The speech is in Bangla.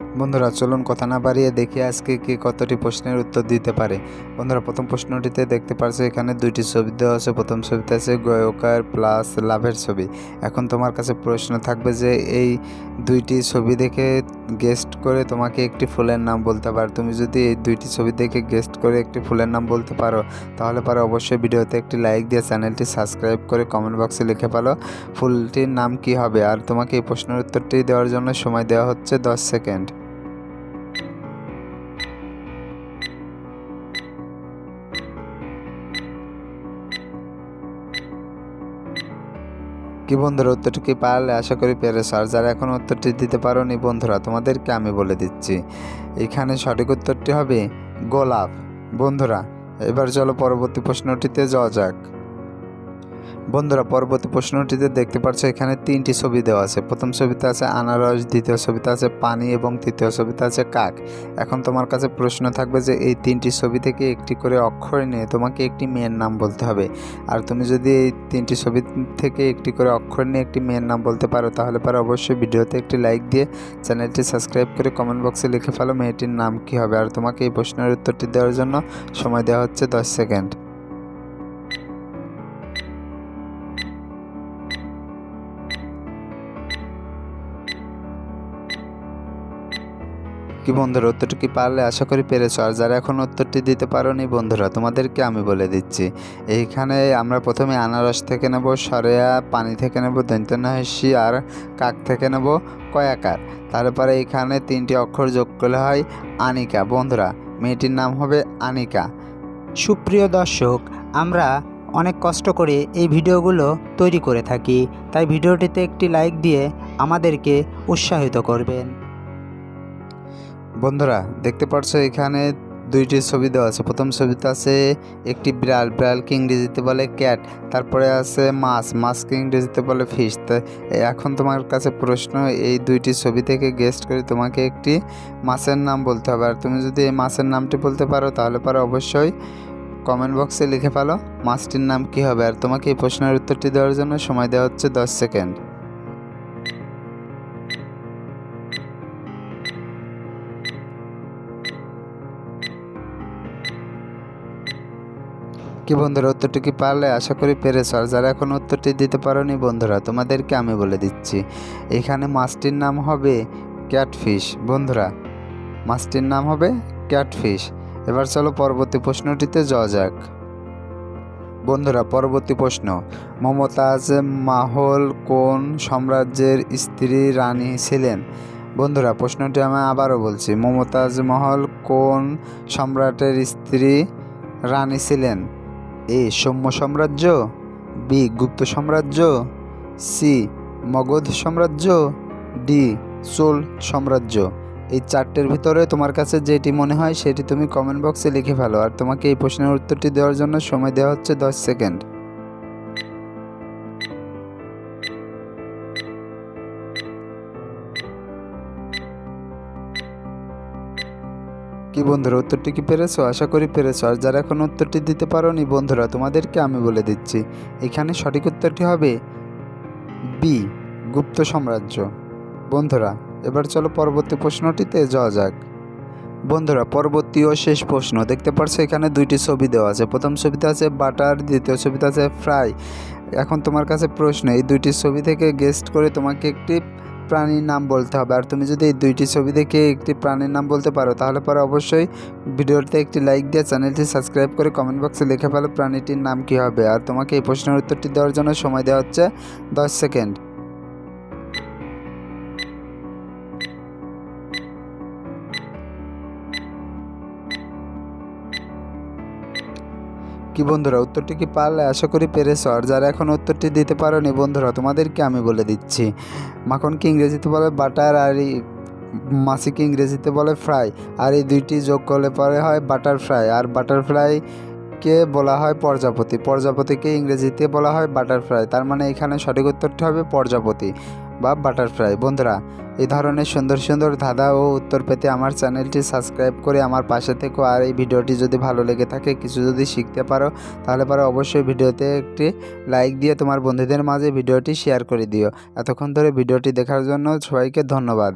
বন্ধুরা চলুন কথা না বাড়িয়ে দেখি আজকে কে কতটি প্রশ্নের উত্তর দিতে পারে। বন্ধুরা প্রথম প্রশ্নটিতে দেখতে পাচ্ছ এখানে দুইটি ছবি দেওয়া আছে। প্রথম ছবিতে আছে গায়কার প্লাস লাভের ছবি। এখন তোমার কাছে প্রশ্ন থাকবে যে এই দুইটি ছবি দেখে গেস্ট করে তোমাকে একটি ফুলের নাম বলতে পারো। তুমি যদি এই দুইটি ছবি দেখে গেস্ট করে একটি ফুলের নাম বলতে পারো তাহলে অবশ্যই ভিডিওতে একটি লাইক দিয়ে চ্যানেলটি সাবস্ক্রাইব করে কমেন্ট বক্সে লিখে ফেলো ফুলটির নাম কি হবে। আর তোমাকে এই প্রশ্নের উত্তরটি দেওয়ার জন্য সময় দেওয়া হচ্ছে 10 সেকেন্ড। কি বন্ধুরা উত্তরটি কি পারলে? আশা করি পেরেছ। আর যারা এখন উত্তরটি দিতে পারোনি বন্ধুরা তোমাদেরকে আমি বলে দিচ্ছি, এখানে সঠিক উত্তরটি হবে গোলাপ। বন্ধুরা এবার চলো পরবর্তী প্রশ্নটিতে যাওয়া যাক। বন্ধুরা পরবর্তী প্রশ্নটিতে দেখতে পাচ্ছ এখানে তিনটি ছবি দেওয়া আছে। প্রথম ছবিতে আছে আনারস, দ্বিতীয় ছবিতে আছে পানি এবং তৃতীয় ছবিতে আছে কাক। এখন তোমার কাছে প্রশ্ন থাকবে যে এই তিনটি ছবি থেকে একটি করে অক্ষর নিয়ে তোমাকে একটি মেয়ের নাম বলতে হবে। আর তুমি যদি এই তিনটি ছবি থেকে একটি করে অক্ষর নিয়ে একটি মেয়ের নাম বলতে পারো তাহলে অবশ্যই ভিডিওতে একটি লাইক দিয়ে চ্যানেলটি সাবস্ক্রাইব করে কমেন্ট বক্সে লিখে ফেলো মেয়েটির নাম কী হবে। আর তোমাকে এই প্রশ্নের উত্তরটি দেওয়ার জন্য সময় দেওয়া হচ্ছে 10 সেকেন্ড। কি বন্ধুরা উত্তরটি কি পারলে? আশা করি পেরেছ। আর যারা এখন উত্তরটি দিতে পারোনি বন্ধুরা তোমাদেরকে আমি বলে দিচ্ছি, এইখানে আমরা প্রথমে আনারস থেকে নেব সরেয়া, পানি থেকে নেব দন্ত্যনাহসী আর কাক থেকে নেব কয়াকার। তারপরে এইখানে তিনটি অক্ষর যোগ করলে হয় আনিকা। বন্ধুরা মেয়েটির নাম হবে আনিকা। সুপ্রিয় দর্শক, আমরা অনেক কষ্ট করে এই ভিডিওগুলো তৈরি করে থাকি, তাই ভিডিওটিতে একটি লাইক দিয়ে আমাদেরকে উৎসাহিত করবেন। বন্ধুরা দেখতে পাচ্ছ এখানে দুইটি ছবি দেওয়া আছে। প্রথম ছবিতে আছে একটি বিড়াল, বিড়ালকে ইংরেজিতে বলে ক্যাট। তারপরে আছে মাছ, মাছকে ইংরেজিতে বলে ফিশ। তো এখন তোমার কাছে প্রশ্ন, এই দুইটি ছবি থেকে গেস্ট করে তোমাকে একটি মাছের নাম বলতে হবে। আর তুমি যদি এই মাছের নামটি বলতে পারো তাহলে অবশ্যই কমেন্ট বক্সে লিখে ফেলো মাছটির নাম কী হবে। আর তোমাকে এই প্রশ্নের উত্তরটি দেওয়ার জন্য সময় দেওয়া হচ্ছে 10 সেকেন্ড। কি বন্ধুরা উত্তরটি কি পারলে? আশা করি পেরেছ। আর যারা এখন উত্তরটি দিতে পারোনি বন্ধুরা তোমাদেরকে আমি বলে দিচ্ছি, এখানে মাছটির নাম হবে ক্যাটফিশ। বন্ধুরা মাছটির নাম হবে ক্যাটফিশ। এবার চলো পরবর্তী প্রশ্নটিতে যাওয়া যাক। বন্ধুরা পরবর্তী প্রশ্ন, মমতাজ মাহল কোন সাম্রাজ্যের স্ত্রী রানী ছিলেন? বন্ধুরা প্রশ্নটি আমি আবারও বলছি, মমতাজ মহল কোন সম্রাটের স্ত্রী রানী ছিলেন? এ সৌম্য সাম্রাজ্য, বি গুপ্ত সাম্রাজ্য, সি মগধ সাম্রাজ্য, ডি চোল সাম্রাজ্য। এই চারটের ভিতরে তোমার কাছে যেটি মনে হয় সেটি তুমি কমেন্ট বক্সে লিখে ফেলো। আর তোমাকে এই প্রশ্নের উত্তরটি দেওয়ার জন্য সময় দেওয়া হচ্ছে 10 সেকেন্ড। কি বন্ধুরা উত্তরটি কি পেরেছো? আশা করি পেরেছো। আর যারা এখন উত্তরটি দিতে পারোনি বন্ধুরা তোমাদেরকে আমি বলে দিচ্ছি, এখানে সঠিক উত্তরটি হবে বি গুপ্ত সাম্রাজ্য। বন্ধুরা এবার চলো পরবর্তী প্রশ্নটিতে যাওয়া যাক। বন্ধুরা পরবর্তী ও শেষ প্রশ্ন, দেখতে পাচ্ছ এখানে দুইটি ছবি দেওয়া আছে। প্রথম ছবিতে আছে বাটার, দ্বিতীয় ছবিতে আছে ফ্রাই। এখন তোমার কাছে প্রশ্ন, এই দুইটি ছবি থেকে গেস্ট করে তোমাকে একটি প্রাণীর নাম বলতে হবে। আর তুমি যদি এই দুইটি ছবি দেখে একটি প্রাণীর নাম বলতে পারো তাহলে অবশ্যই ভিডিওতে একটি লাইক দিয়ে চ্যানেলটি সাবস্ক্রাইব করে কমেন্ট বক্সে লিখে ফেলো প্রাণীটির নাম কী হবে। আর তোমাকে এই প্রশ্নের উত্তরটি দেওয়ার জন্য সময় দেওয়া হচ্ছে 10 সেকেন্ড। কি বন্ধুরা উত্তরটি কি পারলে? আশা করি পেরেছ। আর যারা এখন উত্তরটি দিতে পারোনি বন্ধুরা তোমাদেরকে আমি বলে দিচ্ছি, মাখনকে ইংরেজিতে বলে বাটার আর মাছিকে ইংরেজিতে বলে ফ্রাই। আর এই দুইটি যোগ করলে পরে হয় বাটারফ্লাই। আর বাটারফ্লাইকে বলা হয় প্রজাপতি, প্রজাপতিকে ইংরেজিতে বলা হয় বাটারফ্লাই। তার মানে এখানে সঠিক উত্তরটি হবে প্রজাপতি বা বাটারফ্লাই। বন্ধুরা এই ধরনের সুন্দর সুন্দর ধাঁধা ও উত্তর পেতে আমার চ্যানেলটি সাবস্ক্রাইব করে আমার পাশে থেকো। আর এই ভিডিওটি যদি ভালো লেগে থাকে, কিছু যদি শিখতে পারো তাহলে অবশ্যই ভিডিওতে একটি লাইক দিয়ে তোমার বন্ধুদের মাঝে ভিডিওটি শেয়ার করে দিও। এতক্ষণ ধরে ভিডিওটি দেখার জন্য সবাইকে ধন্যবাদ।